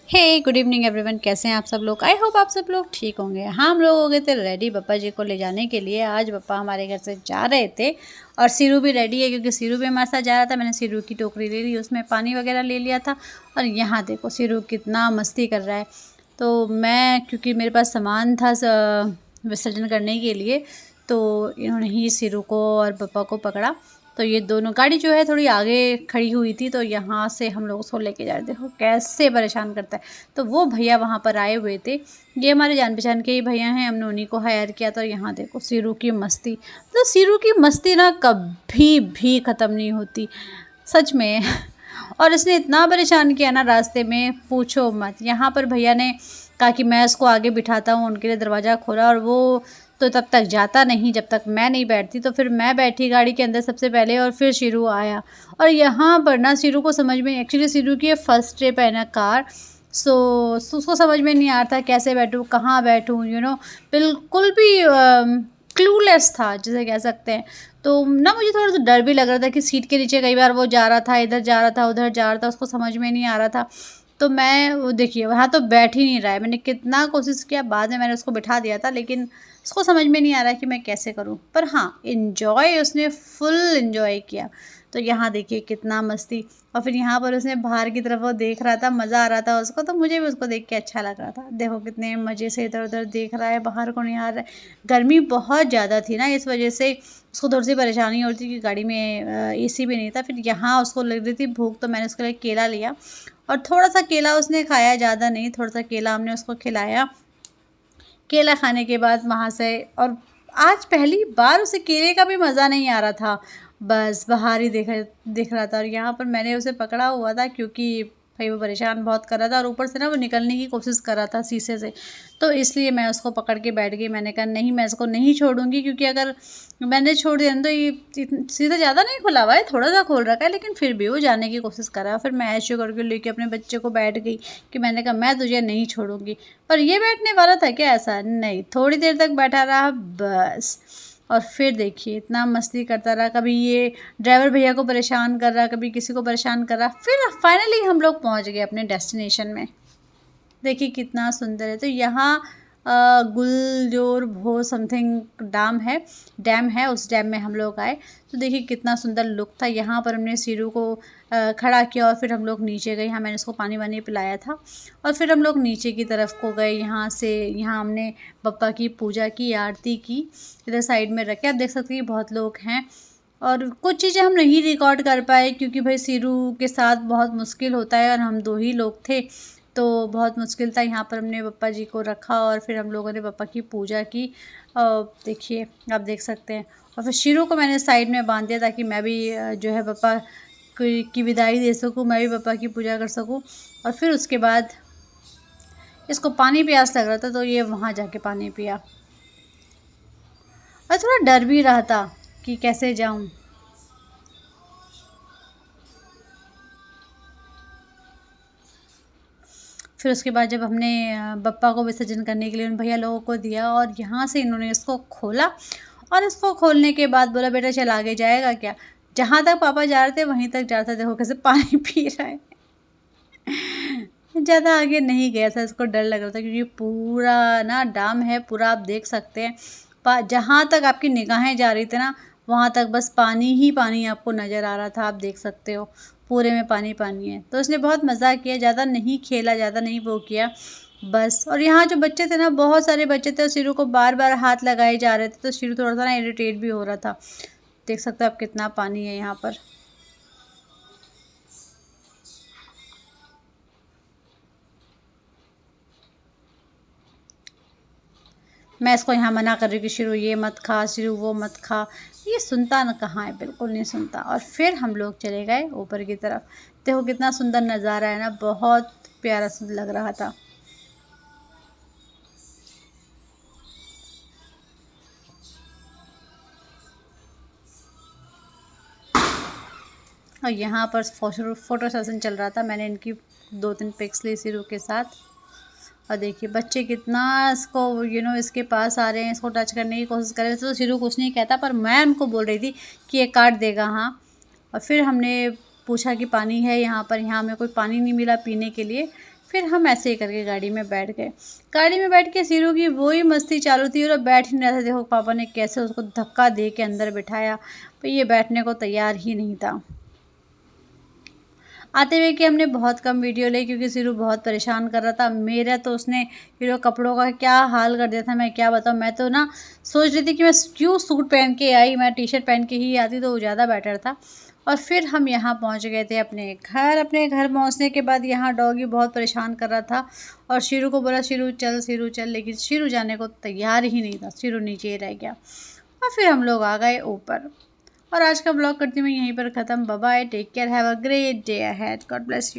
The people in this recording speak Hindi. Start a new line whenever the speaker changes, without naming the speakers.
हे गुड इवनिंग एवरीवन, कैसे हैं आप सब लोग। आई होप आप सब लोग ठीक होंगे। हाँ, हम लोग हो गए थे रेडी पापा जी को ले जाने के लिए। आज पापा हमारे घर से जा रहे थे और सीरू भी रेडी है क्योंकि सीरू भी हमारे साथ जा रहा था। मैंने सीरू की टोकरी ले ली, उसमें पानी वगैरह ले लिया था। और यहाँ देखो सीरू कितना मस्ती कर रहा है। तो मैं क्योंकि मेरे पास सामान था विसर्जन करने के लिए, तो इन्होंने ही सीरू को और पापा को पकड़ा। तो ये दोनों गाड़ी जो है थोड़ी आगे खड़ी हुई थी, तो यहाँ से हम लोग उसको लेके जा रहे थे। देखो कैसे परेशान करता है। तो वो भैया वहाँ पर आए हुए थे, ये हमारे जान पहचान के ही भैया हैं। हमने उन्हीं को हायर किया था। यहाँ देखो सीरू की मस्ती, तो सीरू की मस्ती ना कभी भी ख़त्म नहीं होती, सच में। और इसने इतना परेशान किया ना रास्ते में, पूछो मत। यहाँ पर भैया ने कहा कि मैं इसको आगे बिठाता हूँ, उनके लिए दरवाज़ा खोला और वो तो तब तक जाता नहीं जब तक मैं नहीं बैठती। तो फिर मैं बैठी गाड़ी के अंदर सबसे पहले और फिर शीरू आया। और यहाँ पर ना शीरू को समझ में, एक्चुअली शीरू की फर्स्ट ट्रिप है ना कार, सो उसको समझ में नहीं आ रहा था कैसे बैठूँ, कहाँ बैठूँ, बिल्कुल भी क्लूलेस था जिसे कह सकते हैं। तो ना मुझे थोड़ा सा डर भी लग रहा था कि सीट के नीचे कई बार वो जा रहा था, इधर जा रहा था, उधर जा रहा था, उसको समझ में नहीं आ रहा था। तो मैं वो देखिए वहाँ तो बैठ ही नहीं रहा है। मैंने कितना कोशिश किया, बाद में मैंने उसको बिठा दिया था, लेकिन उसको समझ में नहीं आ रहा है कि मैं कैसे करूँ। पर हाँ, इन्जॉय उसने फुल इन्जॉय किया। तो यहाँ देखिए कितना मस्ती। और फिर यहाँ पर उसने बाहर की तरफ वो देख रहा था, मज़ा आ रहा था उसको। तो मुझे भी उसको देख के अच्छा लग रहा था। देखो कितने मज़े से इधर उधर देख रहा है, बाहर को निहार रहा है। गर्मी बहुत ज़्यादा थी ना, इस वजह से उसको थोड़ी सी परेशानी हो रही थी कि गाड़ी में एसी भी नहीं था। फिर यहाँ उसको लग रही थी भूख, तो मैंने उसके लिए केला लिया और थोड़ा सा केला उसने खाया, ज़्यादा नहीं, थोड़ा सा केला हमने उसको खिलाया। केला खाने के बाद वहाँ से, और आज पहली बार उसे केले का भी मज़ा नहीं आ रहा था, बस बाहर ही देख रहा था। और यहाँ पर मैंने उसे पकड़ा हुआ था क्योंकि भाई वो परेशान बहुत कर रहा था और ऊपर से ना वो निकलने की कोशिश कर रहा था शीशे से। तो इसलिए मैं उसको पकड़ के बैठ गई। मैंने कहा नहीं, मैं इसको नहीं छोड़ूंगी, क्योंकि अगर मैंने छोड़ दिया तो ये सीधा ज़्यादा नहीं खुला हुआ है, थोड़ा सा खोल रखा है, लेकिन फिर भी वो जाने की कोशिश कर रहा है। फिर मैं ऐसे करके लेके अपने बच्चे को बैठ गई कि मैंने कहा मैं तुझे नहीं छोड़ूंगी। पर ये बैठने वाला था क्या? ऐसा नहीं, थोड़ी देर तक बैठा रहा बस। और फिर देखिए इतना मस्ती करता रहा, कभी ये ड्राइवर भैया को परेशान कर रहा, कभी किसी को परेशान कर रहा। फिर फाइनली हम लोग पहुंच गए अपने डेस्टिनेशन में। देखिए कितना सुंदर है। तो यहाँ गुलजोर भो समथिंग डैम है, उस डैम में हम लोग आए। तो देखिए कितना सुंदर लुक था। यहाँ पर हमने सीरू को खड़ा किया और फिर हम लोग नीचे गए। यहाँ मैंने उसको पानी वानी पिलाया था और फिर हम लोग नीचे की तरफ को गए। यहाँ हमने बप्पा की पूजा की, आरती की। इधर साइड में रखे, आप देख सकते हैं बहुत लोग हैं। और कुछ चीज़ें हम नहीं रिकॉर्ड कर पाए क्योंकि भाई सीरू के साथ बहुत मुश्किल होता है और हम 2 ही लोग थे, तो बहुत मुश्किल था। यहाँ पर हमने पप्पा जी को रखा और फिर हम लोगों ने पापा की पूजा की। देखिए आप देख सकते हैं। और फिर शीरू को मैंने साइड में बांध दिया ताकि मैं भी जो है पापा की विदाई दे सकूँ, मैं भी पापा की पूजा कर सकूँ। और फिर उसके बाद इसको पानी प्यास लग रहा था, तो ये वहाँ जाके पानी पिया। और थोड़ा डर भी रहा था कि कैसे जाऊँ। फिर उसके बाद जब हमने बप्पा को विसर्जन करने के लिए उन भैया लोगों को दिया और यहाँ से इन्होंने इसको खोला। और इसको खोलने के बाद बोला बेटा चल आगे जाएगा क्या? जहाँ तक पापा जा रहे थे वहीं तक जा रहा था। देखो कैसे पानी पी रहा है। ज़्यादा आगे नहीं गया था, इसको डर लग रहा था क्योंकि पूरा ना डैम है, पूरा आप देख सकते हैं। जहाँ तक आपकी निगाहें जा रही थी ना, वहाँ तक बस पानी ही पानी आपको नज़र आ रहा था। आप देख सकते हो पूरे में पानी पानी है। तो उसने बहुत मज़ा किया, ज़्यादा नहीं खेला, ज़्यादा नहीं वो किया बस। और यहाँ जो बच्चे थे ना, बहुत सारे बच्चे थे, शीरू को बार बार हाथ लगाए जा रहे थे, तो शीरू थोड़ा सा ना इरिटेट भी हो रहा था। देख सकते हो आप कितना पानी है यहाँ पर। मैं इसको यहाँ मना कर रही हूँ कि शीरू ये मत खा, शीरू वो मत खा। ये सुनता न कहाँ है, बिल्कुल नहीं सुनता। और फिर हम लोग चले गए ऊपर की तरफ। देखो कितना सुंदर नज़ारा है ना, बहुत प्यारा सा लग रहा था। और यहाँ पर फोटो सेशन चल रहा था। मैंने इनकी 2-3 पिक्स ली शीरू के साथ। और देखिए बच्चे कितना इसको इसके पास आ रहे हैं, इसको टच करने की कोशिश कर रहे थे। तो शीरू कुछ नहीं कहता, पर मैं उनको बोल रही थी कि ये काट देगा। हाँ। और फिर हमने पूछा कि पानी है यहाँ पर, यहाँ हमें कोई पानी नहीं मिला पीने के लिए, फिर हम ऐसे ही करके गाड़ी में बैठ गए। गाड़ी में बैठ के सीरू की वही मस्ती चालू थी और अब बैठ ही नहीं रहा था। देखो पापा ने कैसे उसको धक्का दे के अंदर बिठाया, पर ये बैठने को तैयार ही नहीं था। आते हुए कि हमने बहुत कम वीडियो ली क्योंकि सीरू बहुत परेशान कर रहा था। मेरा तो उसने कपड़ों का क्या हाल कर दिया था, मैं क्या बताऊँ। मैं तो ना सोच रही थी कि मैं क्यों सूट पहन के आई, मैं टी-शर्ट पहन के ही आती तो ज़्यादा बेटर था। और फिर हम यहाँ पहुँच गए थे अपने घर। अपने घर पहुँचने के बाद यहाँ डॉगी बहुत परेशान कर रहा था और शीरू को बोला शीरू चल, लेकिन शीरू जाने को तैयार ही नहीं था। शीरू नीचे ही रह गया और फिर हम लोग आ गए ऊपर। और आज का ब्लॉग करती हूँ मैं यहीं पर ख़त्म। Bye bye, take care, have a great day ahead, God bless you.